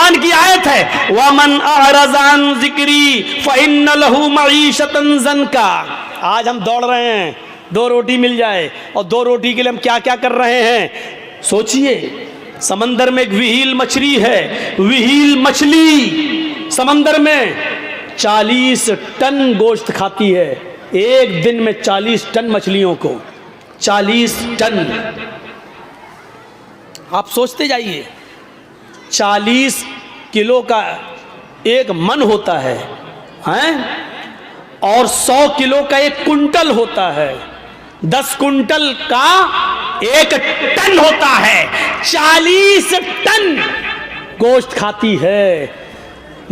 कुरान की आयत है, वमन अअरज़ अन ज़िक्री फ़इन्न लहू मईशतन ज़न्का। आज हम दौड़ रहे हैं, 2 रोटी मिल जाए, और 2 रोटी के लिए हम क्या क्या कर रहे हैं। सोचिए, समंदर में एक विहील मछली है, विहील मछली समंदर में 40 टन गोश्त खाती है, एक दिन में 40 टन मछलियों को, 40 टन। आप सोचते जाइए, 40 किलो का एक मन होता है, हैं? और 100 किलो का 1 कुंटल होता है, 10 कुंटल का 1 टन होता है, 40 टन गोश्त खाती है।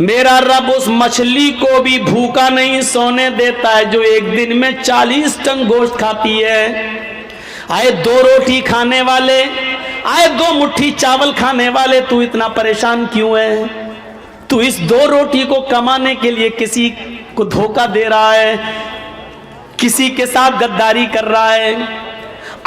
मेरा रब उस मछली को भी भूखा नहीं सोने देता है जो एक दिन में 40 टन गोश्त खाती है। आए 2 रोटी खाने वाले, आए 2 मुट्ठी चावल खाने वाले, तू इतना परेशान क्यों है? तू इस 2 रोटी को कमाने के लिए किसी को धोखा दे रहा है, किसी के साथ गद्दारी कर रहा है,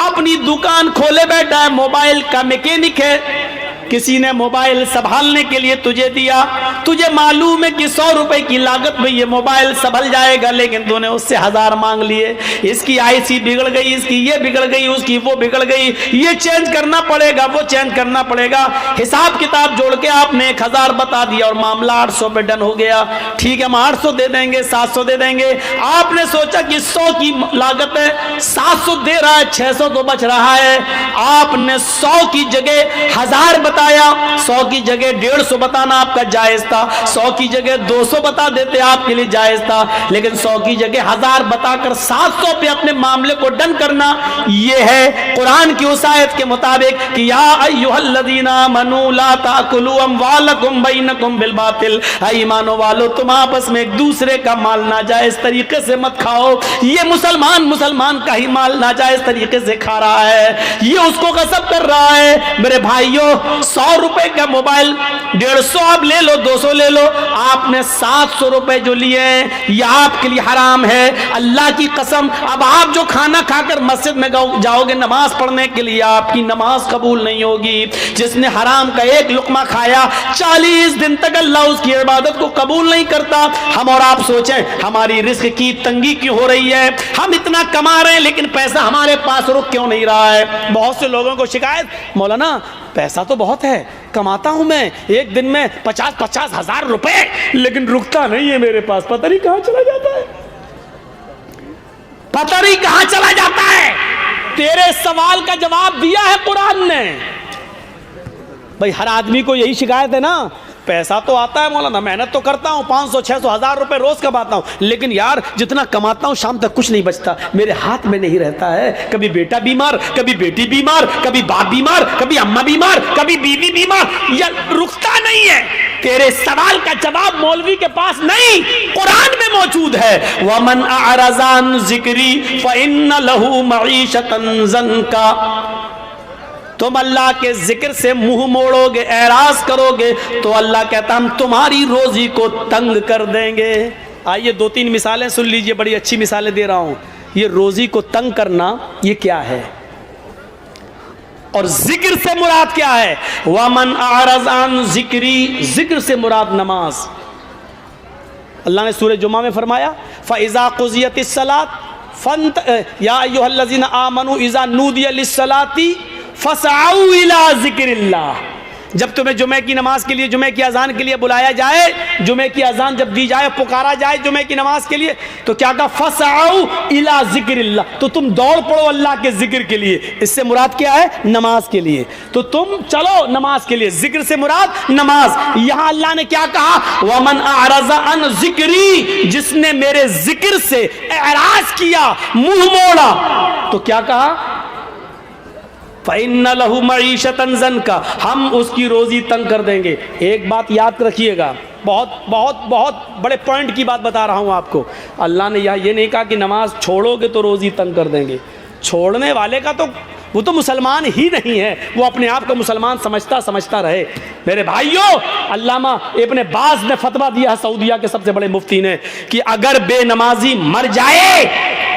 अपनी दुकान खोले बैठा है, मोबाइल का मैकेनिक है, किसी ने मोबाइल संभालने के लिए तुझे दिया, तुझे मालूम है कि 100 रुपए की लागत में ये मोबाइल संभल जाएगा, लेकिन तूने उससे 1000 मांग लिए। इसकी आईसी बिगड़ गई, इसकी ये बिगड़ गई, उसकी वो बिगड़ गई, ये चेंज करना पड़ेगा, वो चेंज करना पड़ेगा। हिसाब किताब जोड़ के आपने 1000 बता दिया और मामला 800 पे डन हो गया। ठीक है, हम 800 दे देंगे, 700 दे देंगे। आपने सोचा कि 100 की लागत है, 700 दे रहा है, 600 तो बच रहा है। आपने 100 की जगह 1000 बताया, 100 की जगह 150 बताना आपका जायज था, 100 की जगह 200 बता देते आपके लिए जायज था, लेकिन 100 की जगह 1000 बताकर 700 पे अपने मामले को डन करना, यह है कुरान की उस आयत के मुताबिक कि या अय्युहल्लज़ीना आमनू ला ताकुलू अम्वालकुम बैनकुम बिल बातिल। ईमानो वालो, तुम आपस में एक दूसरे का माल नाजायज तरीके से मत खाओ। ये मुसलमान का ही माल नाजायज तरीके से खा रहा है, ये उसको गसब कर रहा है। मेरे भाइयों, 100 रुपए का मोबाइल 150 आप ले लो, 200 ले लो, आपने 700 रुपए जो लिए हैं ये आपके लिए हराम है। अल्लाह की कसम, अब आप जो खाना खाकर मस्जिद में जाओगे नमाज पढ़ने के लिए, आपकी नमाज कबूल नहीं होगी। जिसने हराम का 1 लुकमा खाया 40 दिन तक अल्लाह उसकी इबादत को कबूल नहीं करता। हम और आप सोचें, हमारी रिस्क की तंगी क्यों हो रही है? हम इतना कमा रहे हैं लेकिन पैसा हमारे पास रुक क्यों नहीं रहा है? बहुत से लोगों को शिकायत, मौलाना पैसा तो बहुत है, कमाता हूं मैं एक दिन में 50-50 हजार रुपए, लेकिन रुकता नहीं है मेरे पास, पता नहीं कहां चला जाता है, पता नहीं कहां चला जाता है। तेरे सवाल का जवाब दिया है कुरान ने। भाई हर आदमी को यही शिकायत है ना, पैसा तो आता है मौलाना, मेहनत तो करता हूँ, 500-600 हजार रुपए रोज कमाता हूँ, लेकिन यार जितना कमाता हूँ शाम तक कुछ नहीं बचता, मेरे हाथ में नहीं रहता है। कभी बेटा बीमार, कभी बेटी बीमार, कभी बाप बीमार, कभी अम्मा बीमार, कभी बीवी बीमार, या रुकता नहीं है। तेरे सवाल का जवाब मौलवी के पास नहीं, कुरान में मौजूद है। वमन अअरज़ अन ज़िक्री फ़इन्न लहू मईशतन ज़न्का। तुम अल्लाह के जिक्र से मुंह मोड़ोगे, एराज करोगे, तो अल्लाह कहता हम तुम्हारी रोजी को तंग कर देंगे। आइए 2-3 मिसालें सुन लीजिए, बड़ी अच्छी मिसालें दे रहा हूं। ये रोजी को तंग करना ये क्या है और जिक्र से मुराद क्या है? वमन अअरज़ अन ज़िक्री, जिक्र से मुराद नमाज। अल्लाह ने सूरह जुमा में फरमाया, फ़इज़ा क़ुज़ियतिस सलात या अय्युहल्लज़ीना आमनू इज़ा नूदिया लिस्सलाती फसआऊ इला ज़िक्रिल्लाह। जब तुम्हें जुमे की नमाज के लिए, जुमे की अजान के लिए बुलाया जाए, जुमे की अजान जब दी जाए, पुकारा जाए जुमे की नमाज के लिए, तो क्या कहा? फसआऊ इला ज़िक्रिल्लाह। तो तुम दौड़ पड़ो अल्लाह के जिक्र के लिए। इससे मुराद क्या है? नमाज के लिए। तो तुम चलो नमाज के लिए, जिक्र से मुराद नमाज। यहां अल्लाह ने क्या कहा? वमन अअरज़ अन ज़िक्री, जिसने मेरे जिक्र से एराज किया, मुंह मोड़ा, तो क्या कहा? फ़इन्न लहू मईशतन ज़न्का, हम उसकी रोजी तंग कर देंगे। एक बात याद रखिएगा, बहुत बहुत बहुत बड़े पॉइंट की बात बता रहा हूँ आपको। अल्लाह ने ये नहीं कहा कि नमाज छोड़ोगे तो रोजी तंग कर देंगे। छोड़ने वाले का तो वो तो मुसलमान ही नहीं है, वो अपने आप को मुसलमान समझता रहे। मेरे भाइयों, अल्लामा इब्न बाज ने फतवा दिया है, सऊदिया के सबसे बड़े मुफ्ती ने, कि अगर बेनमाजी मर जाए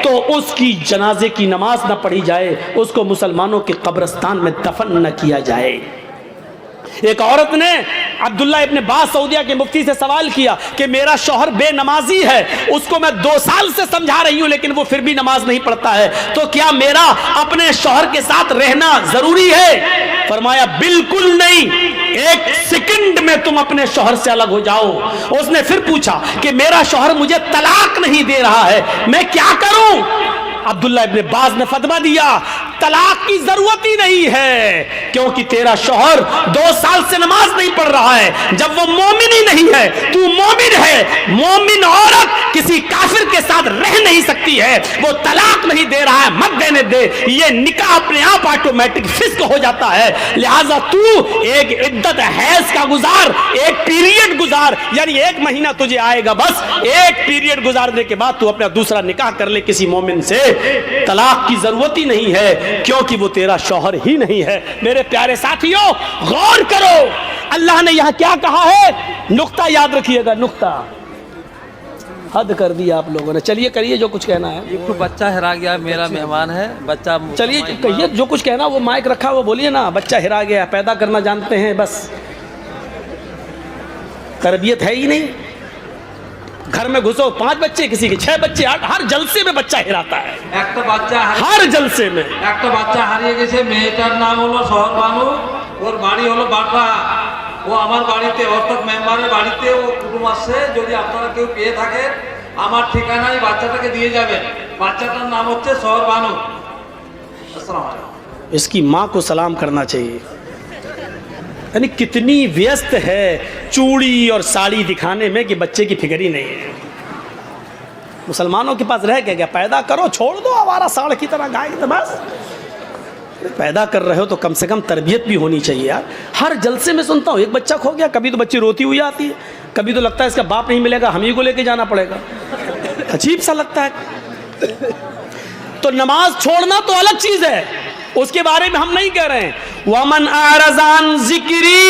तो उसकी जनाजे की नमाज न पढ़ी जाए, उसको मुसलमानों के कब्रिस्तान में दफन न किया जाए। एक औरत ने अब्दुल्ला इब्ने बास सऊदिया के मुफ्ती से सवाल किया कि मेरा शौहर बेनमाजी है, उसको मैं 2 साल से समझा रही हूं लेकिन वो फिर भी नमाज नहीं पढ़ता है, तो क्या मेरा अपने शौहर के साथ रहना जरूरी है? फरमाया बिल्कुल नहीं, 1 सेकंड में तुम अपने शौहर से अलग हो जाओ। उसने फिर पूछा कि मेरा शौहर मुझे तलाक नहीं दे रहा है, मैं क्या करूं? अब्दुल्ला इब्ने बाज ने फतवा दिया तलाक की जरूरत ही नहीं है, क्योंकि तेरा शौहर 2 साल से नमाज नहीं पढ़ रहा है। जब वो मोमिन ही नहीं है, तू मोमिन है। मोमिन औरत किसी काफिर के साथ रह नहीं सकती है, वो तलाक नहीं दे रहा है, मत देने दे। ये निकाह अपने आप ऑटोमेटिक फिस्क हो जाता है। लिहाजा तू एक इद्दत हैज का गुजार, एक पीरियड गुजार, यानी 1 महीना तुझे आएगा, बस 1 पीरियड गुजारने के बाद तू अपना दूसरा निकाह कर ले किसी मोमिन से। तलाक की जरूरत ही नहीं है, क्योंकि वो तेरा शौहर ही नहीं है। मेरे प्यारे साथियों, गौर करो अल्लाह ने यहां क्या कहा है, नुक्ता याद रखिएगा, नुक्ता। हद कर दिया आप लोगों ने। चलिए करिए जो कुछ कहना है। एक तो बच्चा हेरा गया, मेरा मेहमान है बच्चा। चलिए कहिए जो कुछ कहना, वो माइक रखा वो बोलिए ना। बच्चा हेरा गया, पैदा करना जानते हैं, बस तरबियत है ही नहीं। घर में घुसो, 5 बच्चे, किसी के 6 बच्चे, हर जलसे में बच्चा हिराता है। एक तो बच्चा हर जलसे में एक तो बच्चा हारिए गেছে, মেয়েটার নাম হলো শহর বানু, ওর বাড়ি হলো বাটা। ও আমার বাড়িতে, অর্থাৎ মেম্বারের বাড়িতে ও কুটুম আসছে। যদি আপনারা কেউ পেয়ে থাকেন আমার ঠিকানায় বাচ্চাটাকে দিয়ে যাবেন। বাচ্চাটার নাম হচ্ছে শহর বানু। আসসালামু আলাইকুম। इसकी माँ को सलाम करना चाहिए। यानी कितनी व्यस्त है चूड़ी और साड़ी दिखाने में कि बच्चे की फिक्र ही नहीं है। मुसलमानों के पास रह गया, पैदा करो, छोड़ दो आवारा साड़ की तरह गाय, तो बस पैदा कर रहे हो तो कम से कम तरबियत भी होनी चाहिए यार। हर जलसे में सुनता हूँ एक बच्चा खो गया, कभी तो बच्ची रोती हुई आती है, कभी तो लगता है इसका बाप नहीं मिलेगा, हम ही को लेके जाना पड़ेगा। अजीब सा लगता है। तो नमाज छोड़ना तो अलग चीज है, उसके बारे में हम नहीं कह रहे हैं। वमन आरज़ान जिक्री,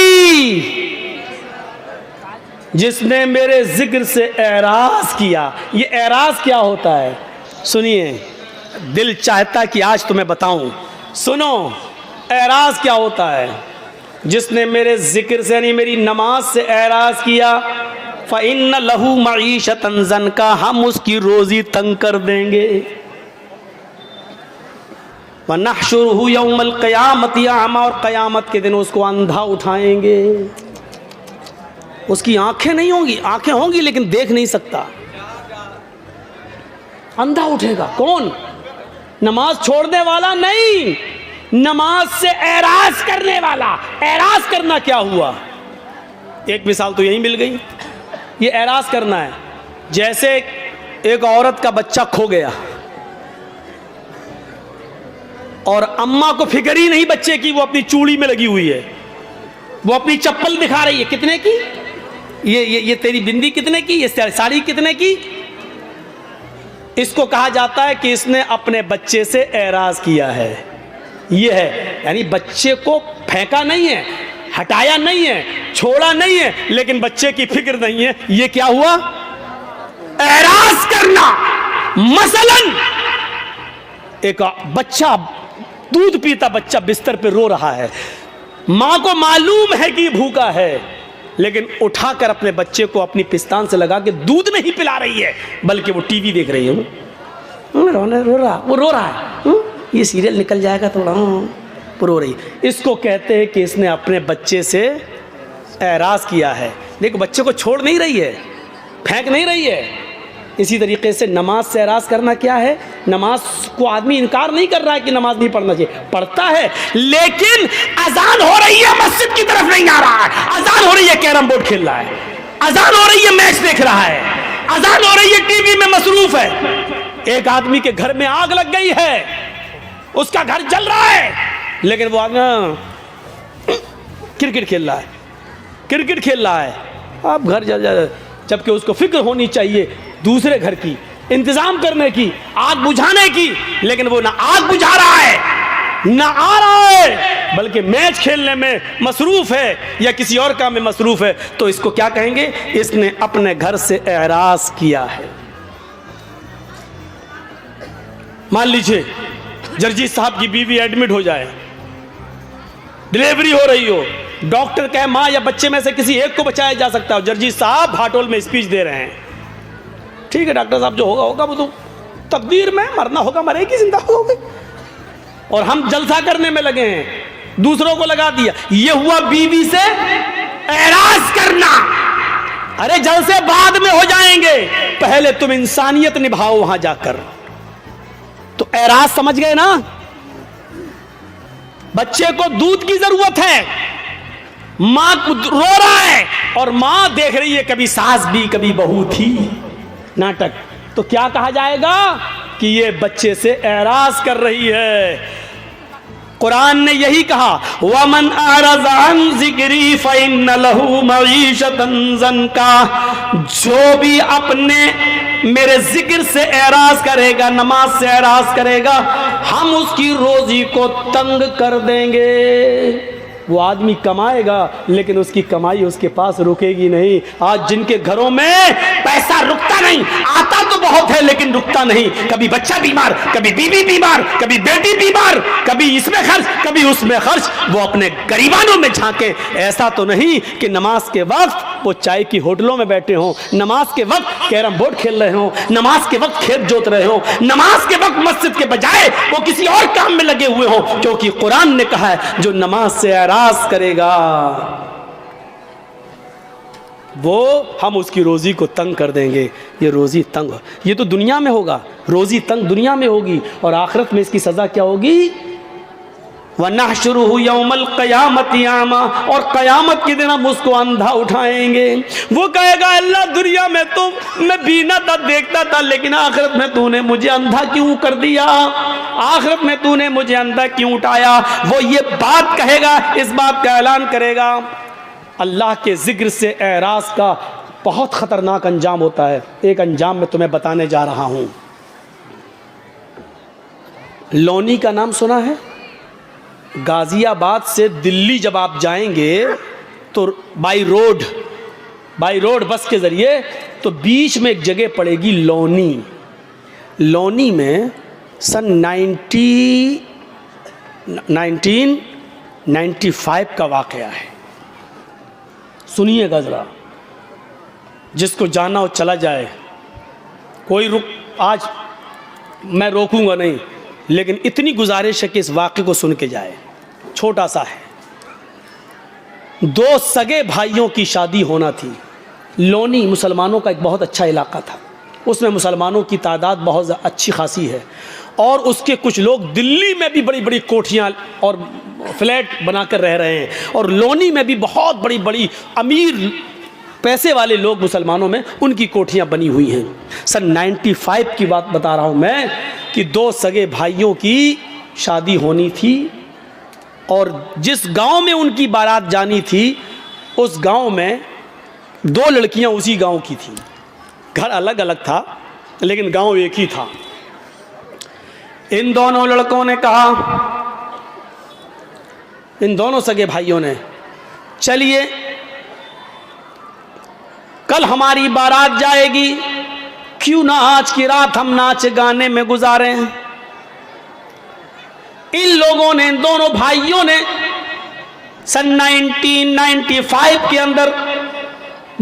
जिसने मेरे जिक्र से एराज किया। ये एराज क्या होता है सुनिए, दिल चाहता कि आज तुम्हें बताऊं, सुनो एराज क्या होता है। जिसने मेरे जिक्र से यानी मेरी नमाज से एराज किया, फ़इन्न लहू मईशतन ज़नका, हम उसकी रोजी तंग कर देंगे। वनहशुरुहु यौमल क़यामति अमा, और क़यामत के दिन उसको अंधा उठाएंगे। उसकी आंखें नहीं होंगी, आंखें होंगी लेकिन देख नहीं सकता, अंधा उठेगा। कौन? नमाज छोड़ने वाला नहीं, नमाज से एराज करने वाला। एराज करना क्या हुआ, एक मिसाल तो यही मिल गई। ये एराज करना है, जैसे एक औरत का बच्चा खो गया और अम्मा को फिक्र ही नहीं बच्चे की, वो अपनी चूड़ी में लगी हुई है, वो अपनी चप्पल दिखा रही है, कितने की, ये तेरी बिंदी कितने की, ये साड़ी कितने की। इसको कहा जाता है कि इसने अपने बच्चे से एराज किया है। ये है, यानी बच्चे को फेंका नहीं है, हटाया नहीं है, छोड़ा नहीं है, लेकिन बच्चे की फिक्र नहीं है। ये क्या हुआ, एराज करना। मसलन एक बच्चा, दूध पीता बच्चा बिस्तर पे रो रहा है, मां को मालूम है कि भूखा है, लेकिन उठाकर अपने बच्चे को अपनी पिस्तान से लगा के दूध नहीं पिला रही है, बल्कि वो टीवी देख रही है। वो रो रहा है, ये सीरियल निकल जाएगा थोड़ा, वो रो रही। इसको कहते हैं कि इसने अपने बच्चे से एराज किया है। देखो बच्चे को छोड़ नहीं रही है, फेंक नहीं रही है। इसी तरीके से नमाज से एराज करना क्या है, नमाज को आदमी इनकार नहीं कर रहा है कि नमाज नहीं पढ़ना चाहिए, पढ़ता है, लेकिन अजान हो रही है मस्जिद की तरफ नहीं आ रहा है, अजान हो रही है कैरम बोर्ड खेल रहा है, अजान हो रही है मैच देख रहा है, अजान हो रही है टीवी में मसरूफ है। एक आदमी के घर में आग लग गई है, उसका घर जल रहा है, लेकिन वो आगे क्रिकेट खेल रहा है, क्रिकेट खेल रहा है। अब घर जल जाए, जबकि उसको फिक्र होनी चाहिए दूसरे घर की, इंतजाम करने की, आग बुझाने की, लेकिन वो ना आग बुझा रहा है ना आ रहा है, बल्कि मैच खेलने में मसरूफ है या किसी और काम में मसरूफ है। तो इसको क्या कहेंगे, इसने अपने घर से एराज किया है। मान लीजिए जर्जी साहब की बीवी एडमिट हो जाए, डिलीवरी हो रही हो, डॉक्टर कहे माँ या बच्चे में से किसी एक को बचाया जा सकता है, जर्जी साहब भाटोल में स्पीच दे रहे हैं, ठीक है डॉक्टर साहब जो होगा होगा, वो तो तकदीर में, मरना होगा मरेगी, जिंदा होगी, और हम जलसा करने में लगे हैं, दूसरों को लगा दिया। ये हुआ बीवी से एराज करना। अरे जलसे बाद में हो जाएंगे, पहले तुम इंसानियत निभाओ वहां जाकर। तो एराज समझ गए ना? बच्चे को दूध की जरूरत है, मां रो रहा है और मां देख रही है, कभी सास भी कभी बहू थी, नाटक। तो क्या कहा जाएगा कि ये बच्चे से एराज कर रही है। कुरान ने यही कहा, वमन अरज़ अन ज़िक्री फ़इन्न लहू मईशतन ज़न्का, जो भी अपने मेरे जिक्र से एराज करेगा, नमाज से एराज करेगा, हम उसकी रोजी को तंग कर देंगे। वो आदमी कमाएगा लेकिन उसकी कमाई उसके पास रुकेगी नहीं। आज जिनके घरों में पैसा रुकता नहीं, आता तो बहुत है लेकिन रुकता नहीं, कभी बच्चा बीमार, कभी बीवी बीमार, कभी बेटी बीमार, कभी इसमें खर्च कभी उसमें खर्च, वो अपने गरीबानों में झांके। ऐसा तो नहीं कि नमाज के वक्त वो चाय की होटलों में बैठे हों, नमाज के वक्त कैरम बोर्ड खेल रहे हों, नमाज के वक्त खेत जोत रहे हों, नमाज के वक्त मस्जिद के बजाय वो किसी और काम में लगे हुए हों, क्योंकि कुरान ने कहा है जो नमाज से एराज करेगा वो हम उसकी रोजी को तंग कर देंगे। ये रोजी तंग, ये तो दुनिया में होगा, रोजी तंग दुनिया में होगी, और आखिरत में इसकी सजा क्या होगी? वनहशुरुहु यौमल क़यामति आमा, और क़यामत के दिन हम उसको अंधा उठाएंगे। वो कहेगा अल्लाह दुनिया में तो मैं बीना था, देखता था, लेकिन आखिरत में तूने मुझे अंधा क्यों कर दिया, आखिरत में तूने मुझे अंधा क्यों उठाया। वो ये बात कहेगा, इस बात का ऐलान करेगा। अल्लाह के जिक्र से एराज का बहुत ख़तरनाक अंजाम होता है। एक अंजाम मैं तुम्हें बताने जा रहा हूँ। लोनी का नाम सुना है? गाज़ियाबाद से दिल्ली जब आप जाएंगे तो बाई रोड बस के ज़रिए, तो बीच में एक जगह पड़ेगी लोनी। लोनी में सन 1995 का वाक़या है। सुनिएगा ज़रा, जिसको जाना हो चला जाए, कोई आज मैं रोकूंगा नहीं, लेकिन इतनी गुजारिश है कि इस वाक़े को सुन के जाए। छोटा सा है, दो सगे भाइयों की शादी होना थी। लोनी मुसलमानों का एक बहुत अच्छा इलाका था, उसमें मुसलमानों की तादाद बहुत अच्छी खासी है, और उसके कुछ लोग दिल्ली में भी बड़ी बड़ी कोठियाँ और फ्लैट बनाकर रह रहे हैं, और लोनी में भी बहुत बड़ी बड़ी अमीर पैसे वाले लोग मुसलमानों में, उनकी कोठियाँ बनी हुई हैं। सन 95 की बात बता रहा हूँ मैं, कि दो सगे भाइयों की शादी होनी थी, और जिस गांव में उनकी बारात जानी थी उस गांव में दो लड़कियां उसी गांव की थी। घर अलग अलग था लेकिन गांव एक ही था। इन दोनों लड़कों ने कहा, इन दोनों सगे भाइयों ने, चलिए कल हमारी बारात जाएगी, क्यों ना आज की रात हम नाच गाने में गुजारें। इन लोगों ने, इन दोनों भाइयों ने सन 1995 के अंदर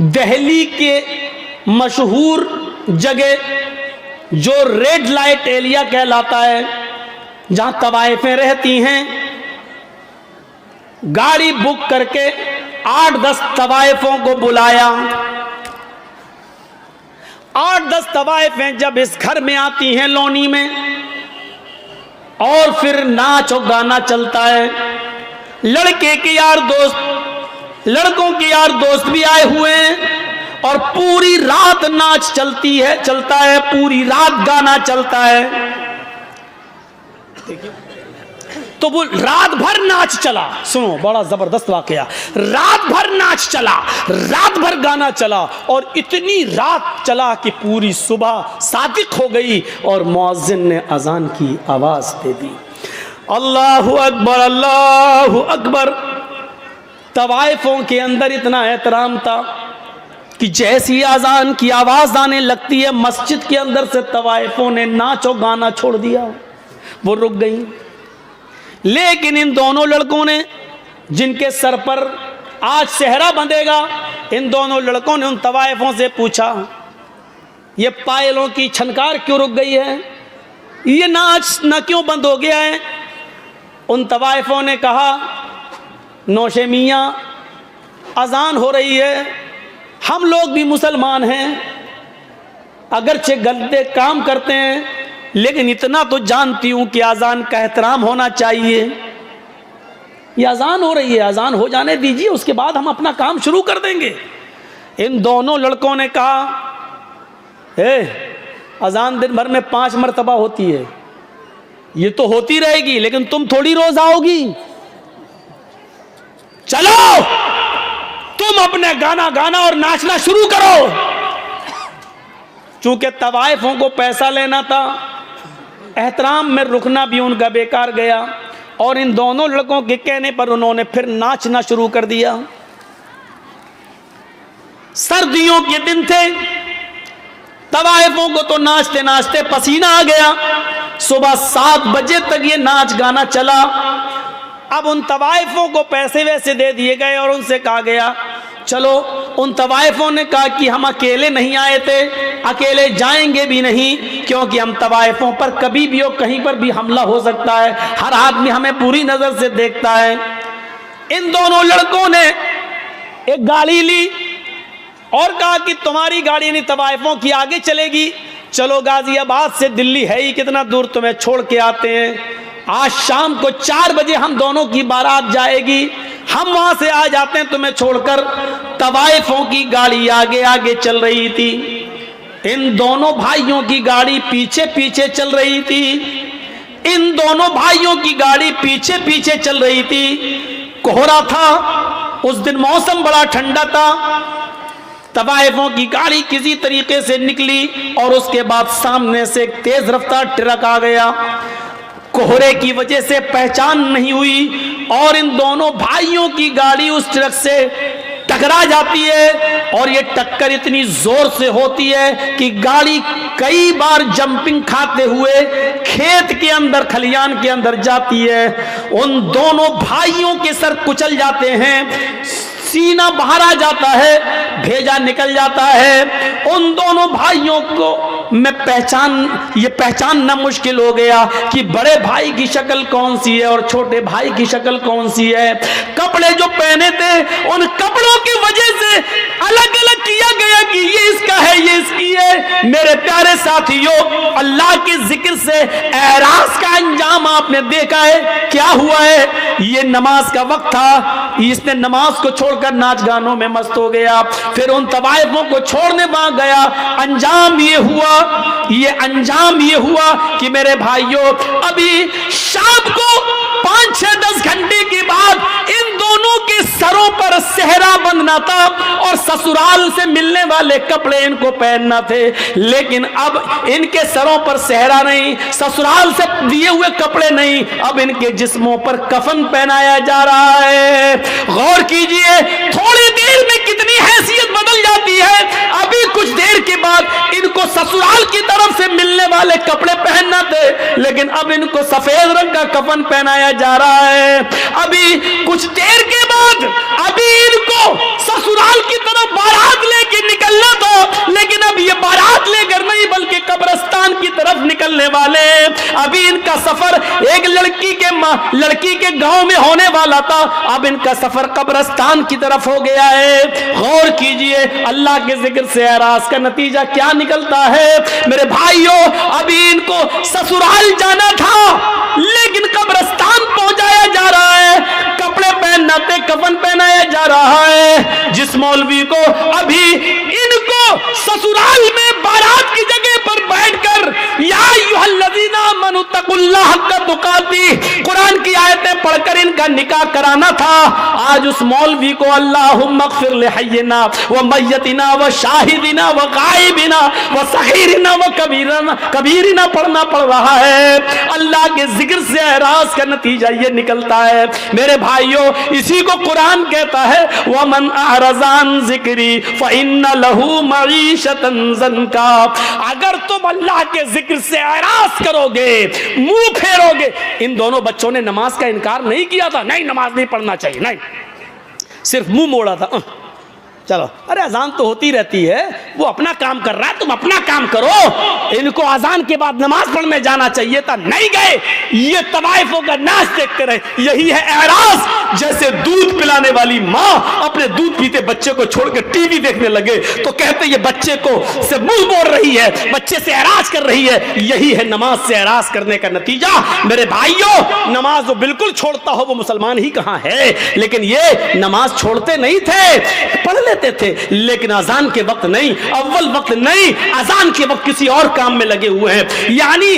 दिल्ली के मशहूर जगह जो रेड लाइट एरिया कहलाता है, जहां तवाइफें रहती हैं, गाड़ी बुक करके 8-10 तवाइफों को बुलाया। 8-10 तवाइफें जब इस घर में आती हैं लोनी में, और फिर नाच और गाना चलता है। लड़के के यार दोस्त, लड़कों के यार दोस्त भी आए हुए हैं, और पूरी रात नाच चलता है, पूरी रात गाना चलता है। तो वो रात भर नाच चला। सुनो, बड़ा जबरदस्त वाकया। रात भर नाच चला, रात भर गाना चला, और इतनी रात चला कि पूरी सुबह सादिक हो गई और मुअज्जिन ने अजान की आवाज दे दी। अल्लाहु अकबर, अल्लाहु अकबर। तवाइफों के अंदर इतना एहतराम था कि जैसी अजान की आवाज आने लगती है, मस्जिद के अंदर से तवाइफों ने नाच और गाना छोड़ दिया, वो रुक गई। लेकिन इन दोनों लड़कों ने, जिनके सर पर आज सेहरा बंधेगा। इन दोनों लड़कों ने उन तवाइफों से पूछा, ये पायलों की छनकार क्यों रुक गई है, ये नाच न क्यों बंद हो गया है। उन तवाइफों ने कहा, नौशे मियाँ अजान हो रही है, हम लोग भी मुसलमान हैं, अगरचे गलते काम करते हैं, लेकिन इतना तो जानती हूं कि अजान का एहतराम होना चाहिए। ये अजान हो रही है, अजान हो जाने दीजिए, उसके बाद हम अपना काम शुरू कर देंगे। इन दोनों लड़कों ने कहा, अजान दिन भर में 5 मरतबा होती है, ये तो होती रहेगी, लेकिन तुम थोड़ी रोज आओगी। चलो तुम अपने गाना गाना और नाचना शुरू करो। चूंकि तवाइफों को पैसा लेना था, एहतराम में रुकना भी उनका बेकार गया, और इन दोनों लड़कों के कहने पर उन्होंने फिर नाचना शुरू कर दिया। सर्दियों के दिन थे, तवाइफों को तो नाचते नाचते पसीना आ गया। सुबह 7 बजे तक ये नाच गाना चला। अब उन तवाइफों को पैसे वैसे दे दिए गए और उनसे कहा गया, चलो। उन तवाइफों ने कहा कि हम अकेले नहीं आए थे, अकेले जाएंगे भी नहीं, क्योंकि हम तवाइफों पर कभी भी और कहीं पर भी हमला हो सकता है, हर आदमी हमें बुरी नजर से देखता है। इन दोनों लड़कों ने एक गाड़ी ली और कहा कि तुम्हारी गाड़ी नहीं तवाइफों की आगे चलेगी, चलो गाजियाबाद से दिल्ली है ही कितना दूर, तुम्हें छोड़ के आते हैं। आज शाम को 4 बजे हम दोनों की बारात जाएगी, हम वहां से आ जाते हैं तुम्हें छोड़कर। तवाइफों की गाड़ी आगे आगे चल रही थी, इन दोनों भाइयों की गाड़ी पीछे पीछे चल रही थी। इन दोनों भाइयों की गाड़ी पीछे पीछे चल रही थी। कोहरा था, उस दिन मौसम बड़ा ठंडा था। तवाइफों की गाड़ी किसी तरीके से निकली और उसके बाद सामने से एक तेज रफ्तार ट्रक आ गया। कोहरे की वजह से पहचान नहीं हुई और इन दोनों भाइयों की गाड़ी उस ट्रक से टकरा जाती है, और ये टक्कर इतनी जोर से होती है कि गाड़ी कई बार जंपिंग खाते हुए खेत के अंदर, खलियान के अंदर जाती है। उन दोनों भाइयों के सर कुचल जाते हैं, सीना बाहर आ जाता है, भेजा निकल जाता है। उन दोनों भाइयों को मैं पहचानना मुश्किल हो गया कि बड़े भाई की शक्ल कौन सी है और छोटे भाई की शक्ल कौन सी है। कपड़े जो पहने थे उन कपड़ों की वजह से अलग अलग किया गया कि ये इसका है, ये इसकी है। मेरे प्यारे साथियों, अल्लाह के जिक्र से एराज का अंजाम आपने देखा है, क्या हुआ है। ये नमाज का वक्त था, इसने नमाज को छोड़कर नाच गानों में मस्त हो गया। फिर उन तवाइफों को छोड़ने वहां गया। अंजाम ये हुआ कि मेरे भाइयों, अभी शाम को 5-6-10 घंटे के बाद इन दोनों के सरों पर सेहरा बंधना था और ससुराल से मिलने वाले कपड़े इनको पहनना थे। लेकिन अब इनके सरों पर सेहरा नहीं, ससुराल से दिए हुए कपड़े नहीं, अब इनके जिस्मों पर कफन पहनाया जा रहा है। गौर कीजिए, थोड़ी देर में कितनी हैसियत बदल जाती है। अभी कुछ देर के बाद इनको ससुराल की तरफ से मिलने वाले कपड़े पहनना थे, लेकिन अब इनको सफेद रंग का कफन पहनाया जा रहा है। अभी कुछ देर के बाद अभी इनको ससुराल की तरफ बारात लेके निकलना था, लेकिन अब ये बारात लेकर नहीं बल्कि कब्रिस्तान की तरफ निकलने वाले। अभी इनका सफर एक लड़की के गांव में होने वाला था, अब इनका सफर कब्रिस्तान की तरफ हो गया है। गौर कीजिए, अल्लाह के जिक्र से एराज का नतीजा क्या निकलता है। मेरे भाइयों, अभी इनको ससुराल जाना था, लेकिन कब्रिस्तान पहुंचाया जा रहा है, कपड़े पहनना थे, कफन पहनाया जा रहा है। जिस मौलवी को अभी इनको ससुराल में बारात की जगह पर बैठकर या अय्युहल्लज़ीना आमनू तक़ुल्लाह हक़्क़ तुक़ातिह कुरान की आयतें पढ़कर इनका निकाह कराना था, आज उस मौलवी को अल्लाहुम्मा अग़फ़िर लिहय्यिना व मय्यतिना व शाहिदिना व गायबिना व सग़ीरिना व कबीरिना पढ़ना पड़ रहा है। अल्लाह के जिक्र से एराज का नतीजा ये निकलता है। मेरे भाइयों, इसी को कुरान कहता है, वमन अरज़ान ज़िक्री फ़इन्ना लहू मईशतन ज़न्का। अगर तुम अल्लाह के जिक्र से एराज करोगे, मुंह फेरोगे। इन दोनों बच्चों ने नमाज का इनकार नहीं किया था, नहीं नमाज नहीं पढ़ना चाहिए, नहीं। सिर्फ मुंह मोड़ा था। चलो, अरे अजान तो होती रहती है, वो अपना काम कर रहा है, तुम अपना काम करो। इनको अजान के बाद नमाज पढ़ने जाना चाहिए था, नहीं गए। ये तवाइफों का नाच देखते रहे। यही है एराज। जैसे दूध पिलाने वाली माँ अपने दूध पीते बच्चे को छोड़कर टीवी देखने लगे तो कहते ये बच्चे को से मुंह मोड़ रही है, बच्चे से एराज कर रही है। यही है नमाज से एराज करने का नतीजा। मेरे भाइयों, नमाज वो बिल्कुल छोड़ता हो वो मुसलमान ही कहाँ है। लेकिन ये नमाज छोड़ते नहीं थे, पढ़ लेते थे, लेकिन अजान के वक्त नहीं, अव्वल वक्त नहीं, अजान के वक्त किसी और काम में लगे हुए हैं। यानी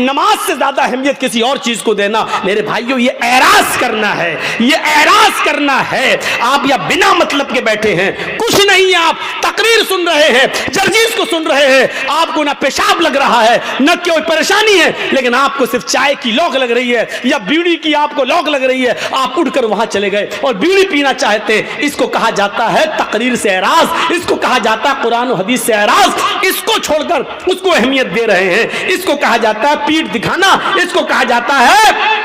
नमाज से ज्यादा अहमियत किसी और चीज को देना। मेरे भाइयों, ये एराज करना है, ये एराज करना है। आप या बिना मतलब के बैठे हैं, कुछ नहीं, आप तकरीर सुन रहे हैं, जर्जीस को सुन रहे हैं, आपको ना पेशाब लग रहा है न कोई परेशानी है, लेकिन आपको सिर्फ चाय की लौक लग रही है या बीड़ी की आपको लौक लग रही है, आप उठकर वहां चले गए और बीड़ी पीना चाहते हैं। इसको कहा जाता है तकरीर से एराज, इसको कहा जाता है कुरान और हदीस से एराज। इसको छोड़कर उसको अहमियत दे रहे हैं। इसको कहा जाता है पीठ दिखाना, इसको कहा जाता है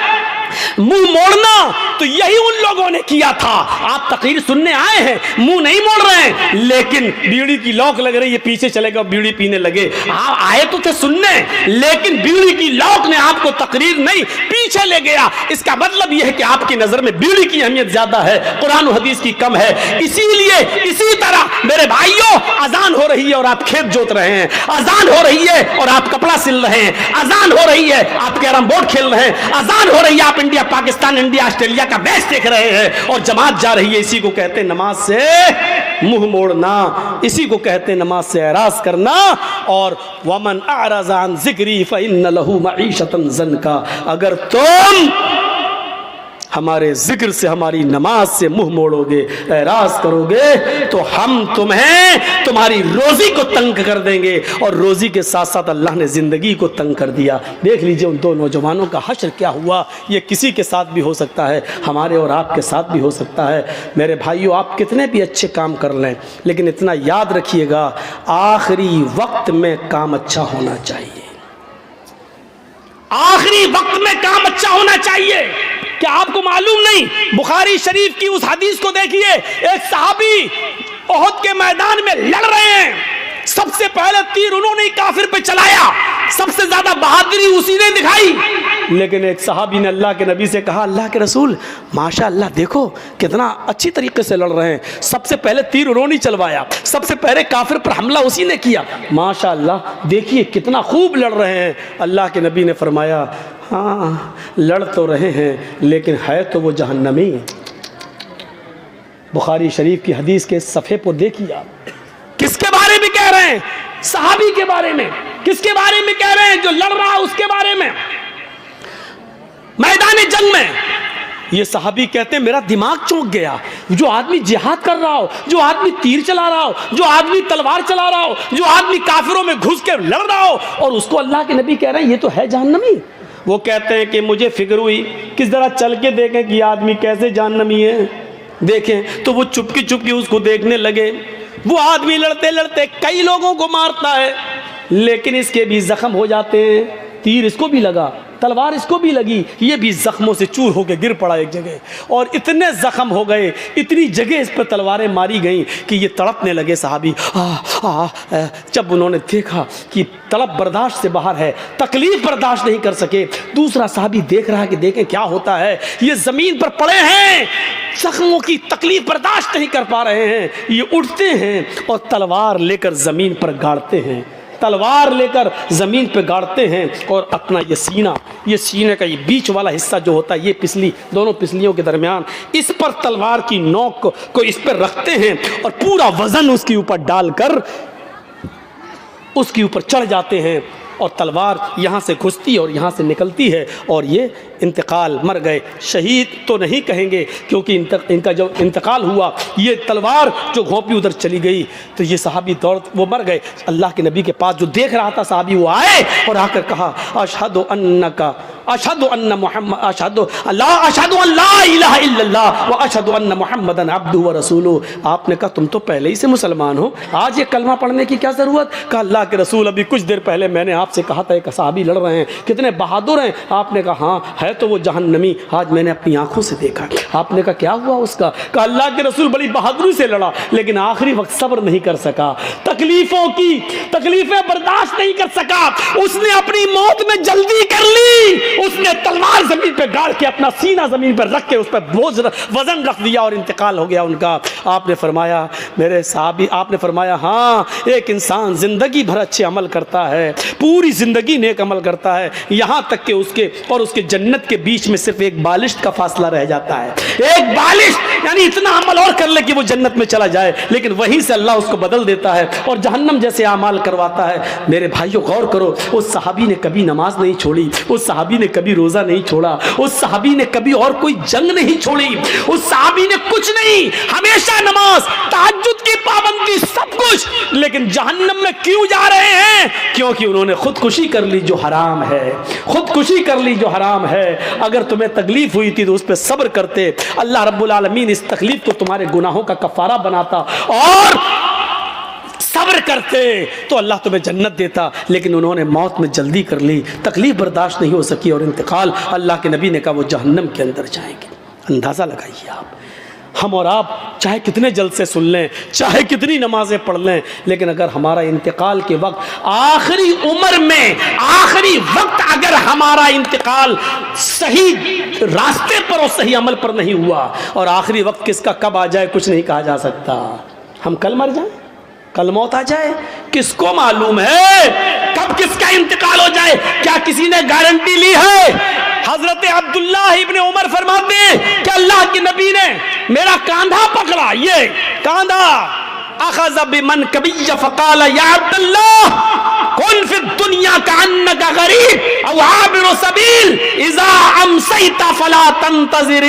मुंह मोड़ना। तो यही उन लोगों ने किया था। आप तकरीर सुनने आए हैं, मुंह नहीं मोड़ रहे हैं, लेकिन बीड़ी की लौक लग रही है, पीछे चले गए, बीड़ी पीने लगे। आप आए तो थे सुनने, लेकिन बीड़ी की लौक ने आपको तकरीर नहीं पीछे ले गया। इसका मतलब यह है कि आपकी नजर में बीड़ी की अहमियत ज्यादा है, कुरान और हदीस की कम है। इसीलिए इसी तरह मेरे भाइयों, अजान हो रही है और आप खेत जोत रहे हैं, अजान हो रही है और आप कपड़ा सिल रहे हैं, अजान हो रही है आप कैरम बोर्ड खेल रहे हैं, अजान हो रही है आप इंडिया पाकिस्तान इंडिया ऑस्ट्रेलिया का मैच देख रहे हैं और जमात जा रही है। इसी को कहते हैं नमाज से मुंह मोड़ना, इसी को कहते हैं नमाज से एराज करना। और वमन अअरज़ अन ज़िक्री फ़इन्न लहू मईशतन ज़न्का, अगर तुम हमारे जिक्र से, हमारी नमाज से मुंह मोड़ोगे, एराज करोगे, तो हम तुम्हें तुम्हारी रोजी को तंग कर देंगे। और रोजी के साथ साथ अल्लाह ने जिंदगी को तंग कर दिया। देख लीजिए उन दो नौजवानों का हश्र क्या हुआ। ये किसी के साथ भी हो सकता है, हमारे और आपके साथ भी हो सकता है। मेरे भाइयों, आप कितने भी अच्छे काम कर लें, लेकिन इतना याद रखिएगा, आखिरी वक्त में काम अच्छा होना चाहिए। आखिरी वक्त में काम अच्छा होना चाहिए। क्या आपको मालूम नहीं? बुखारी शरीफ की उस हदीस को देखिए। एक सहाबी ओहद के मैदान में लड़ रहे हैं, सबसे पहले तीर उन्होंने काफिर पे चलाया, सबसे ज्यादा बहादुरी उसी ने दिखाई। लेकिन एक सहाबी ने अल्लाह के नबी से कहा, अल्लाह के रसूल, माशाअल्लाह, देखो कितना अच्छी तरीके से लड़ रहे हैं, सबसे पहले तीर उन्होंने चलवाया, सबसे पहले काफिर पर हमला उसी ने किया, माशाअल्लाह, देखिए कितना खूब लड़ रहे हैं। अल्लाह के नबी ने फरमाया, हाँ लड़ तो रहे हैं, लेकिन है तो वो जहन्नमी। बुखारी शरीफ की हदीस के सफ़े को देखिए आप। किसके बारे में कह रहे हैं? सहाबी के बारे में। किसके बारे में कह रहे हैं? जो लड़ रहा है उसके बारे में, मैदान जंग में। ये सहाबी कहते हैं, मेरा दिमाग चौंक गया। जो आदमी जिहाद कर रहा हो, जो आदमी तीर चला रहा हो, जो आदमी तलवार चला रहा हो, जो आदमी काफिरों में घुस के लड़ रहा हो, और उसको अल्लाह के नबी कह रहे हैं ये तो है जहन्नमी। वो कहते हैं कि मुझे फिक्र हुई किस तरह चल के देखें कि आदमी कैसे जहन्नमी है। देखें तो वो चुपकी चुपकी उसको देखने लगे। वो आदमी लड़ते लड़ते कई लोगों को मारता है, लेकिन इसके भी जख्म हो जाते हैं। तीर इसको भी लगा, तलवार इसको भी लगी, ये भी जख्मों से चूर होकर गिर पड़ा एक जगह, और इतने जख्म हो गए, इतनी जगह इस पर तलवारें मारी गईं कि ये तड़पने लगे सहाबी। जब उन्होंने देखा कि तड़प बर्दाश्त से बाहर है, तकलीफ बर्दाश्त नहीं कर सके, दूसरा सहाबी देख रहा है कि देखें क्या होता है। ये जमीन पर पड़े हैं, जख्मों की तकलीफ बर्दाश्त नहीं कर पा रहे हैं। ये उठते हैं और तलवार लेकर जमीन पर गाड़ते हैं, तलवार लेकर ज़मीन पे गाड़ते हैं, और अपना ये सीने का ये बीच वाला हिस्सा जो होता है, ये पिसली, दोनों पिसलियों के दरमियान, इस पर तलवार की नोक को इस पर रखते हैं और पूरा वज़न उसके ऊपर डालकर उसके ऊपर चढ़ जाते हैं, और तलवार यहाँ से घुसती और यहाँ से निकलती है, और ये इंतकाल, मर गए। शहीद तो नहीं कहेंगे क्योंकि इनका जो इंतकाल हुआ, ये तलवार जो घोंपी उधर चली गई, तो ये सहाबी वो मर गए। अल्लाह के नबी के पास जो देख रहा था सहाबी, वो आए और आकर कहा, अशहदु अन्नका अशहदु अन्ना मुहम्मद अशहदु अल्ला इलाहा इल्लल्लाह व अशहदु अन्ना मुहम्मदन अब्दुहु व रसूलुहु। आपने कहा तुम तो पहले ही से मुसलमान हो, आज ये कलमा पढ़ने की क्या ज़रूरत? कहा अल्लाह के रसूल अभी कुछ देर पहले मैंने आपसे कहा था एक सहाबी लड़ रहे हैं, कितने बहादुर हैं। आपने कहा हाँ है तो वो जहन्नमी, आज मैंने अपनी आंखों से देखा। आपने कहा क्या हुआ उसका? कहा अल्लाह के रसूल बड़ी बहादुरी से लड़ा, लेकिन आखिरी वक्त सब्र नहीं कर सका, तकलीफें बर्दाश्त नहीं कर सका, उसने अपनी मौत में जल्दी कर ली। उसने तलवार जमीन पे गाड़ के अपना सीना जमीन पर रख के उस पर बोझ वजन रख दिया और इंतकाल हो गया उनका। आपने फरमाया मेरे साहबी, आपने फरमाया हाँ एक इंसान जिंदगी भर अच्छे अमल करता है, पूरी जिंदगी नेक अमल करता है, यहाँ तक कि उसके और उसके जन्नत के बीच में सिर्फ एक बालिश का फासला रह जाता है। एक बालिश यानी इतना अमल और कर ले कि वो जन्नत में चला जाए, लेकिन वहीं से अल्लाह उसको बदल देता है और जहन्नम जैसे अमाल करवाता है। मेरे भाइयों गौर करो, उस सहाबी ने कभी नमाज नहीं छोड़ी, उस सहाबी ने कभी रोजा नहीं छोड़ा, उस सहाबी ने कभी और कोई जंग नहीं छोड़ी, उस सहाबी ने कुछ नहीं, हमेशा नमाज, तहज्जुद की पाबंदी, सब कुछ। लेकिन जहन्नम में क्यों जा रहे हैं? क्योंकि उन्होंने खुदकुशी कर ली जो हराम है, खुदकुशी कर ली जो हराम है। अगर तुम्हें तकलीफ हुई थी तो उस पर सब्र करते, अल्लाह रब्बुल आलमीन इस तकलीफ को तुम्हारे गुनाहों का कफारा बनाता और सब्र करते तो अल्लाह तुम्हें जन्नत देता। लेकिन उन्होंने मौत में जल्दी कर ली, तकलीफ बर्दाश्त नहीं हो सकी और इंतकाल। अल्लाह के नबी ने कहा वो जहन्नम के अंदर जाएंगे। अंदाज़ा लगाइए आप, हम और आप चाहे कितने जल्द से सुन लें, चाहे कितनी नमाजें पढ़ लें, लेकिन अगर हमारा इंतकाल के वक्त, आखिरी उम्र में आखिरी वक्त अगर हमारा इंतकाल सही रास्ते पर और सही अमल पर नहीं हुआ, और आखिरी वक्त किसका कब आ जाए कुछ नहीं कहा जा सकता। हम कल मर जाए, कल मौत आ जाए, किसको मालूम है कब किसका इंतकाल हो जाए? क्या किसी ने गारंटी ली है? हजरत अब्दुल्लाह इब्ने उमर फरमाते हैं कि अल्लाह के नबी ने मेरा कांधा पकड़ा, ये कांधा, अखज़ बिमन कबिय फकाल या अब्दुल्लाह कुन फी दुनिया कअन्नका गरीब औ आबिरु सबील इज़ा अमसैता फला तंतज़िर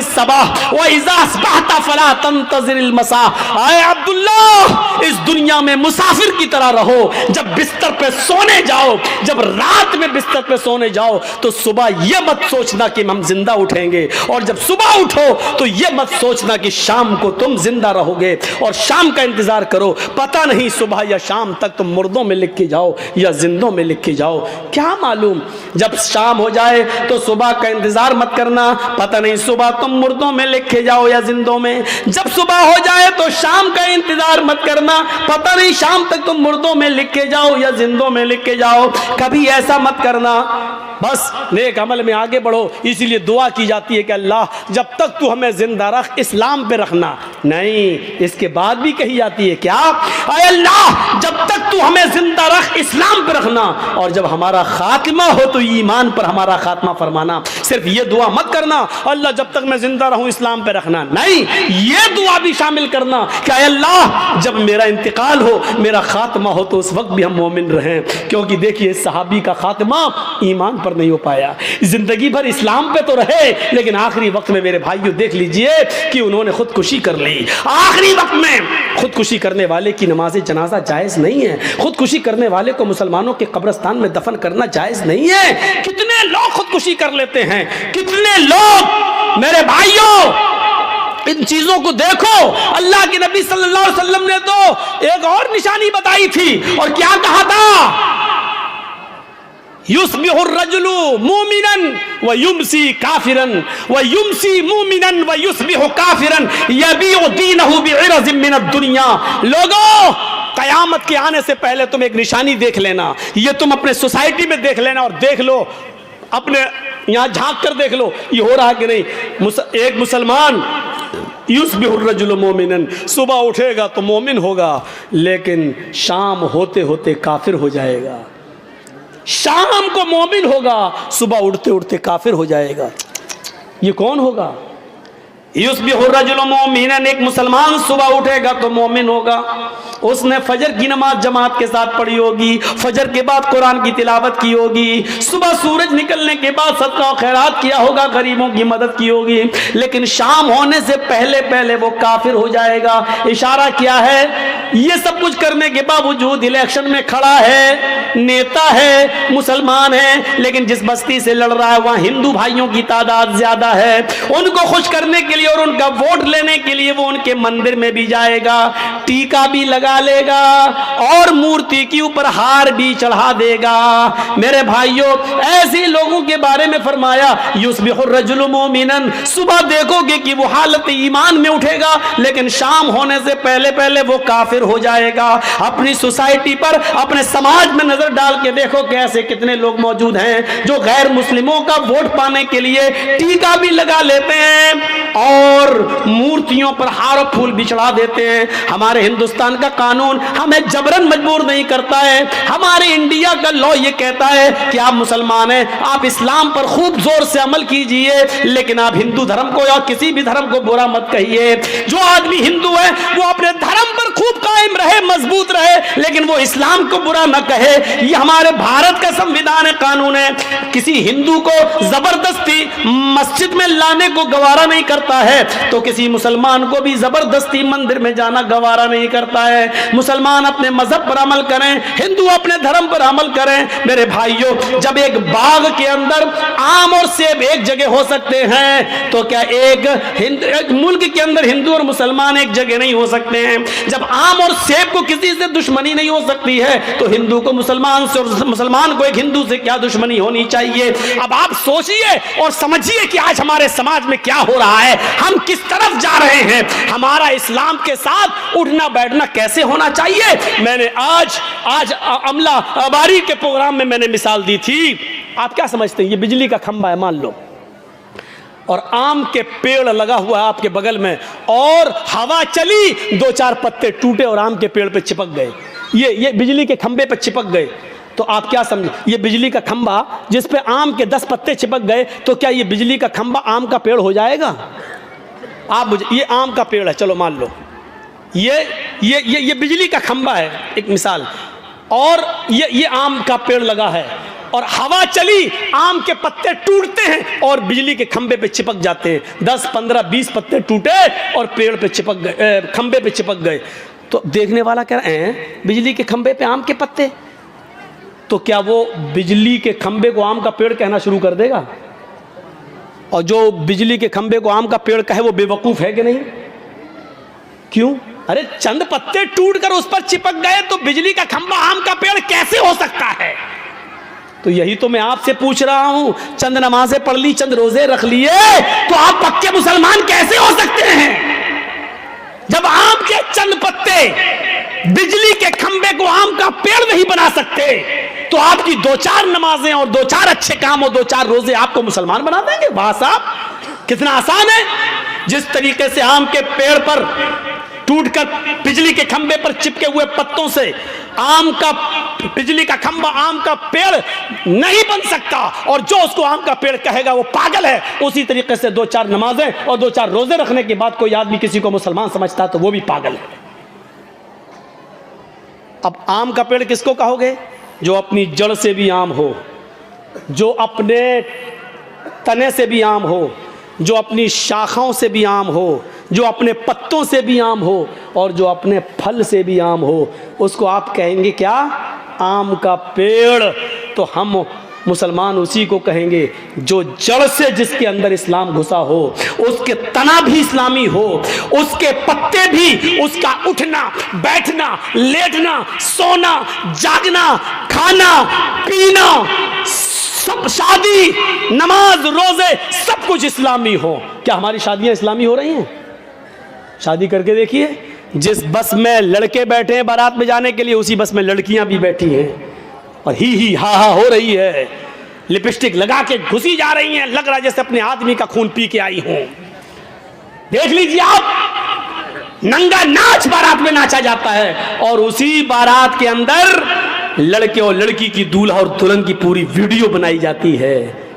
सबह व इज़ा अस्बहता फला तंतज़िर मसा। आए अब्दुल्लाह, इस दुनिया में मुसाफिर की तरह रहो। जब बिस्तर पे सोने जाओ, जब रात में बिस्तर पे सोने जाओ तो सुबह ये मत सोचना कि हम जिंदा उठेंगे, और जब सुबह उठो तो ये मत सोचना कि शाम को तुम जिंदा रहोगे, और शाम का इंतजार करो, पता नहीं सुबह या शाम तक तुम मुर्दों में लिख के जाओ या जिंदों में लिख के जाओ, क्या मालूम। जब शाम हो जाए तो सुबह का इंतजार मत करना, पता नहीं सुबह तुम मुर्दों में लिखे जाओ या जिंदों में। जब सुबह हो जाए तो शाम का इंतजार मत करना, पता नहीं शाम तक तुम मुर्दों में लिखे जाओ या जिंदों में लिखे जाओ। कभी ऐसा मत करना, बस नेक अमल में आगे बढ़ो। इसीलिए दुआ की जाती है कि अल्लाह जब तक तू हमें जिंदा रख, इस्लाम पे रखना। नहीं, इसके बाद भी कही जाती है क्या? अरे अल्लाह जब तक तू हमें जिंदा रख, इस्लाम पे रखना, और जब हमारा खात्मा हो तो ईमान पर हमारा खात्मा फरमाना। सिर्फ ये दुआ मत करना अल्लाह जब तक मैं जिंदा रहूं इस्लाम पे रखना, नहीं, ये दुआ भी शामिल करना कि अल्लाह जब मेरा इंतकाल हो, मेरा खात्मा हो, तो उस वक्त भी हम मोमिन रहें। क्योंकि देखिए सहाबी का खात्मा ईमान पर नहीं हो पाया, जिंदगी भर इस्लाम पे तो रहे, लेकिन आखिरी वक्त में मेरे भाइयों देख लीजिए कि उन्होंने खुदकुशी कर ली। आखिरी वक्त में खुदकुशी करने वाले की नमाज जनाजा जायज नहीं है, खुदकुशी करने वाले को मुसलमानों के कब्रिस्तान में दफन करना जायज नहीं है। कितने लोग खुदकुशी कर लेते हैं, कितने लोग। मेरे भाइयों इन चीजों को देखो, अल्लाह के नबी सल्लल्लाहु अलैहि वसल्लम ने तो एक और निशानी बताई थी, और क्या कहा था? युस्बिहुर रजुलु मुमिनन व युमसी काफिरन व युमसी मुमिनन व युस्बिहु काफिरन यबीउ दीनहु बिइरज़िम मिनद दुनिया। लोगों, कयामत के आने से पहले तुम एक निशानी देख लेना, ये तुम अपने सोसाइटी में देख लेना, और देख लो अपने यहाँ झांक कर देख लो ये हो रहा कि नहीं। एक मुसलमान युस्बिहुर रजुलु मोमिनन, सुबह उठेगा तो मोमिन होगा, लेकिन शाम होते होते काफिर हो जाएगा। शाम को मोमिन होगा, सुबह उठते उठते काफिर हो जाएगा। ये कौन होगा? युस्बिहु रजुलु मोमिनन, एक मुसलमान सुबह उठेगा तो मोमिन होगा, उसने फजर की नमाज जमात के साथ पढ़ी होगी, फजर के बाद कुरान की तिलावत की होगी, सुबह सूरज निकलने के बाद सदका और खैरात किया होगा, गरीबों की मदद की होगी, लेकिन शाम होने से पहले पहले वो काफिर हो जाएगा। इशारा क्या है? ये सब कुछ करने के बावजूद इलेक्शन में खड़ा है, नेता है, मुसलमान है, लेकिन जिस बस्ती से लड़ रहा है वहां हिंदू भाइयों की तादाद ज्यादा है। उनको खुश करने के लिए और उनका वोट लेने के लिए वो उनके मंदिर में भी जाएगा, टीका भी लगा लेगा और मूर्ति के ऊपर हार भी चढ़ा देगा। मेरे भाइयों, ऐसे लोगों के बारे में फरमाया युस्बिहु रजुलु मोमिनन, सुबह देखोगे कि वो हालत ईमान में उठेगा, लेकिन शाम होने से पहले पहले वो काफिर हो जाएगा। अपनी सोसाइटी पर, अपने समाज में नजर डाल के देखो कि ऐसे कितने लोग मौजूद हैं जो गैर मुस्लिमों का वोट पाने के लिए टीका भी लगा लेते हैं और मूर्तियों पर हार और फूल भी चढ़ा देते हैं। हमारे हिंदुस्तान का कानून हमें जबरन मजबूर नहीं करता है। हमारे इंडिया का लॉ ये कहता है कि आप मुसलमान हैं, आप इस्लाम पर खूब जोर से अमल कीजिए, लेकिन आप हिंदू धर्म को या किसी भी धर्म को बुरा मत कहिए। जो आदमी हिंदू है वो अपने धर्म पर खूब कायम रहे, मजबूत रहे, लेकिन वो इस्लाम को बुरा न कहे। ये हमारे भारत का संविधान है, कानून है। किसी हिंदू को जबरदस्ती मस्जिद में लाने को गवारा नहीं करता है, तो किसी मुसलमान को भी जबरदस्ती मंदिर में जाना गवारा नहीं करता है। मुसलमान अपने मजहब पर अमल करें, हिंदू अपने धर्म पर अमल करें। मेरे भाइयों, जब एक बाग के अंदर आम और सेब एक जगह हो सकते हैं, तो क्या एक मुल्क के अंदर हिंदू और मुसलमान एक जगह नहीं हो सकते हैं? जब आम और सेब को किसी से दुश्मनी नहीं हो सकती है, तो हिंदू को मुसलमान से और मुसलमान को एक हिंदू से क्या दुश्मनी होनी चाहिए? अब आप सोचिए और समझिए कि आज हमारे समाज में क्या हो रहा है, हम किस तरफ जा रहे हैं, हमारा इस्लाम के साथ उठना बैठना कैसे होना चाहिए। मैंने आज अमला बारी के प्रोग्राम में मैंने मिसाल दी थी। आप क्या समझते हैं? ये बिजली का खंभा है मान लो, और आम के पेड़ लगा हुआ है आपके बगल में, और हवा चली, 2-4 पत्ते टूटे और आम के पेड़ पे चिपक गए, ये बिजली के खंभे पे चिपक गए। तो आप क्या समझे? ये बिजली का खंभा जिस पे आम के 10 पत्ते चिपक गए, तो क्या ये बिजली का खंभा आम का पेड़ हो जाएगा? आप मुझे, ये आम का पेड़ है, चलो मान लो ये बिजली का खंभा है, एक मिसाल, और ये आम का पेड़ लगा है, और हवा चली, आम के पत्ते टूटते हैं और बिजली के खंभे पे चिपक जाते हैं। 10, 15, 20 पत्ते टूटे और पेड़ पे चिपक गए, खंभे पे चिपक गए। तो देखने वाला कह रहे हैं बिजली के खंभे पे आम के पत्ते, तो क्या वो बिजली के खंभे को आम का पेड़ कहना शुरू कर देगा? और जो बिजली के खंभे को आम का पेड़ कहे वो बेवकूफ है कि नहीं? क्यों? अरे चंद पत्ते टूटकर उस पर चिपक गए तो बिजली का खंभा आम का पेड़ कैसे हो सकता है? तो यही तो मैं आपसे पूछ रहा हूं। चंद नमाजें पढ़ ली, चंद रोजे रख लिए, तो आप पक्के मुसलमान कैसे हो सकते हैं? जब आम के चंद पत्ते बिजली के खंभे को आम का पेड़ नहीं बना सकते, तो आपकी 2-4 नमाजें और 2-4 अच्छे काम और 2-4 रोजे आपको मुसलमान बना देंगे? वाह साहब, कितना आसान है। जिस तरीके से आम के पेड़ पर टूटकर बिजली के खंभे पर चिपके हुए पत्तों से बिजली का खंभा आम का पेड़ नहीं बन सकता, और जो उसको आम का पेड़ कहेगा वो पागल है, उसी तरीके से 2-4 नमाजें और 2-4 रोजे रखने के बाद कोई आदमी किसी को मुसलमान समझता है तो वो भी पागल है। अब आम का पेड़ किसको कहोगे? जो अपनी जड़ से भी आम हो, जो अपने तने से भी आम हो, जो अपनी शाखाओं से भी आम हो, जो अपने पत्तों से भी आम हो, और जो अपने फल से भी आम हो, उसको आप कहेंगे क्या? आम का पेड़। तो हम मुसलमान उसी को कहेंगे जो जड़ से, जिसके अंदर इस्लाम घुसा हो, उसके तना भी इस्लामी हो, उसके पत्ते भी, उसका उठना बैठना, लेटना, सोना, जागना, खाना पीना, सब, शादी, नमाज, रोजे, सब कुछ इस्लामी हो। क्या हमारी शादियां इस्लामी हो रही हैं? शादी करके देखिए, जिस बस में लड़के बैठे हैं बारात में जाने के लिए, उसी बस में लड़कियां भी बैठी हैं और ही हा हा हो रही है, लिपस्टिक लगा के घुसी जा रही हैं, लग रहा है जैसे अपने आदमी का खून पी के आई हूं। देख लीजिए आप, नंगा नाच बारात में नाचा जाता है, और उसी बारात के अंदर लड़के और लड़की की दूल्हा और दुल्हन की पूरी वीडियो बनाई जाती है।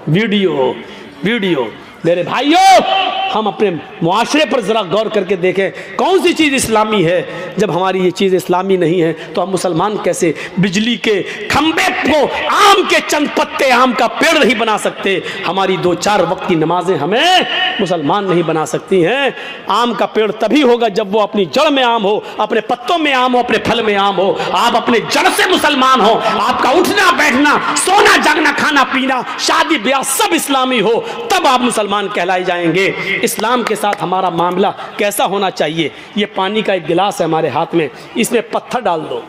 वीडियो मेरे भाइयों, हम अपने मुआशरे पर ज़रा गौर करके देखें कौन सी चीज़ इस्लामी है। जब हमारी ये चीज़ इस्लामी नहीं है तो हम मुसलमान कैसे बिजली के खंबे को आम के चंद पत्ते आम का पेड़ नहीं बना सकते, हमारी 2-4 वक्त की नमाजें हमें मुसलमान नहीं बना सकती हैं। आम का पेड़ तभी होगा जब वो अपनी जड़ में आम हो, अपने पत्तों में आम हो, अपने फल में आम हो। आप अपने जड़ से मुसलमान हो, आपका उठना बैठना, सोना जागना, खाना पीना, शादी ब्याह सब इस्लामी हो, तब आप मुसलमान कहलाए जाएंगे। इस्लाम के साथ हमारा मामला कैसा होना चाहिए। ये पानी का एक गिलास है हमारे हाथ में, इसमें पत्थर डाल दो।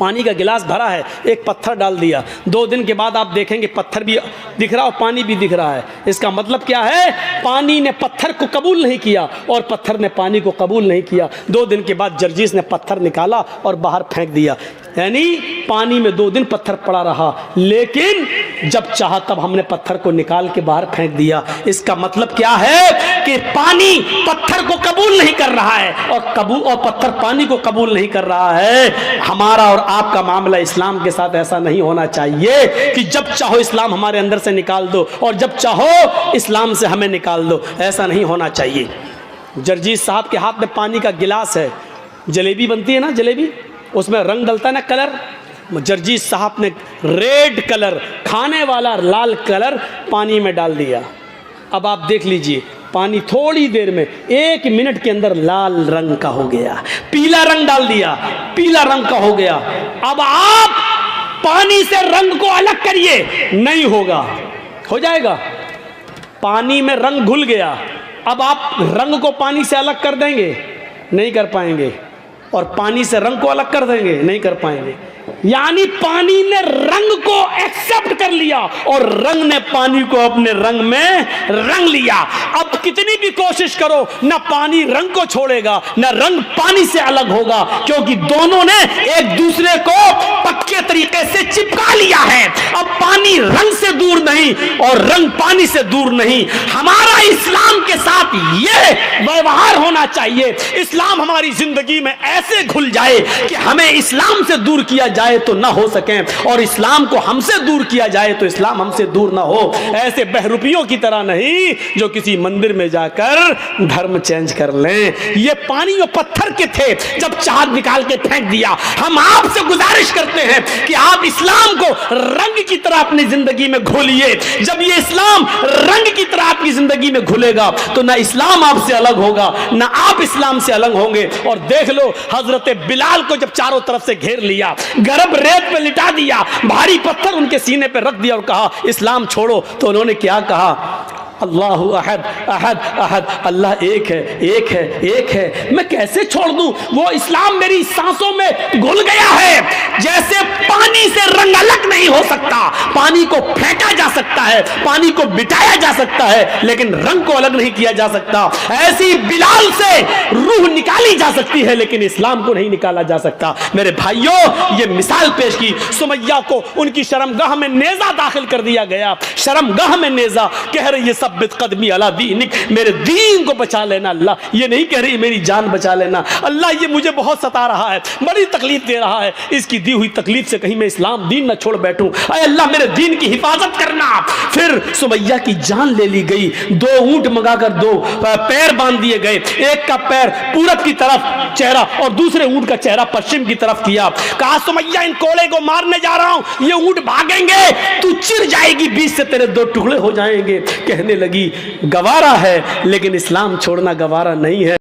पानी का गिलास भरा है, एक पत्थर डाल दिया, 2 दिन के बाद आप देखेंगे पत्थर भी दिख रहा और पानी भी दिख रहा है। इसका मतलब क्या है, पानी ने पत्थर को कबूल नहीं किया और पत्थर ने पानी को कबूल नहीं किया। 2 दिन के बाद जर्जीस ने पत्थर निकाला और बाहर फेंक दिया, यानी पानी में 2 दिन पत्थर पड़ा रहा, लेकिन जब चाहा तब हमने पत्थर को निकाल के बाहर फेंक दिया। इसका मतलब क्या है कि पानी पत्थर को कबूल नहीं कर रहा है और पत्थर पानी को कबूल नहीं कर रहा है। हमारा और आपका मामला इस्लाम के साथ ऐसा नहीं होना चाहिए कि जब चाहो इस्लाम हमारे अंदर से निकाल दो और जब चाहो इस्लाम से हमें निकाल दो, ऐसा नहीं होना चाहिए। जर्जीस साहब के हाथ में पानी का गिलास है, जलेबी बनती है ना, जलेबी उसमें रंग डलता है ना, कलर। जर्जीस साहब ने रेड कलर, खाने वाला लाल कलर पानी में डाल दिया। अब आप देख लीजिए, पानी थोड़ी देर में 1 मिनट के अंदर लाल रंग का हो गया, पीला रंग डाल दिया, पीला रंग का हो गया। अब आप पानी से रंग को अलग करिए, नहीं होगा, हो जाएगा। पानी में रंग घुल गया, अब आप रंग को पानी से अलग कर देंगे, नहीं कर पाएंगे। और पानी से रंग को अलग कर देंगे, नहीं कर पाएंगे। यानी पानी ने रंग को एक्सेप्ट कर लिया और रंग ने पानी को अपने रंग में रंग लिया। अब कितनी भी कोशिश करो, ना पानी रंग को छोड़ेगा, ना रंग पानी से अलग होगा, क्योंकि दोनों ने एक दूसरे को पक्के तरीके से चिपका लिया है। अब पानी रंग से दूर नहीं और रंग पानी से दूर नहीं। हमारा इस्लाम के साथ यह व्यवहार होना चाहिए। इस्लाम हमारी जिंदगी में ऐसे घुल जाए कि हमें इस्लाम से दूर किया जाए तो ना हो सके, और इस्लाम को हमसे दूर किया जाए तो इस्लाम हमसे दूर ना हो। ऐसे बहरूपियों की तरह नहीं जो किसी मंदिर में जाकर धर्म चेंज कर लें। ये पानी और पत्थर के थे, जब चांद निकाल के फेंक दिया। हम आपसे गुजारिश करते हैं कि आप इस्लाम को रंग की तरह अपनी जिंदगी में घोलिए। जब ये इस्लाम रंग की तरह आपकी जिंदगी में घुलेगा तो ना इस्लाम आपसे अलग होगा, ना आप इस्लाम से अलग होंगे। और देख लो, हजरत बिलाल को जब चारों तरफ से घेर लिया, गरब रेत पे लिटा दिया, भारी पत्थर उनके सीने पे रख दिया और कहा इस्लाम छोड़ो, तो उन्होंने क्या कहा, अल्लाहु अहद अहद अहद, अल्लाह एक है, एक है, एक है, मैं कैसे छोड़ दूं। वो इस्लाम मेरी सांसों में घुल गया है। जैसे पानी से रंग अलग नहीं हो सकता, पानी को फेंका जा सकता है, पानी को बिटाया जा सकता है, लेकिन रंग को अलग नहीं किया जा सकता। ऐसी बिलाल से रूह निकाली जा सकती है, लेकिन इस्लाम को नहीं निकाला जा सकता। मेरे भाइयों, ये मिसाल पेश की। सुमैया को उनकी शर्मगाह में नेजा दाखिल कर दिया गया, शर्मगाह में नेजा। कह रही है सब्बित कदमी अला दीनिक, मेरे दीन को बचा लेना अल्लाह। ये नहीं कह रही मेरी जान बचा लेना अल्लाह, ये मुझे बहुत सता रहा है, बड़ी तकलीफ दे रहा है, इसकी दी हुई तकलीफ से कहीं मैं इस्लाम दीन न छोड़ बैठूं। अरे अल्लाह, मेरे दीन की हिफाजत करना। फिर सुमैया की जान ले ली गई। 2 ऊंट मंगाकर 2 पैर बांध दिए गए, एक का पैर पूरब की तरफ चेहरा और दूसरे ऊंट का चेहरा पश्चिम की तरफ किया। कहा सुमैया, इन कोड़े को मारने जा रहा हूं, ये ऊंट भागेंगे, तू चिर जाएगी, बीच से तेरे 2 टुकड़े हो जाएंगे। कहने लगी गवारा है, लेकिन इस्लाम छोड़ना गवारा नहीं है।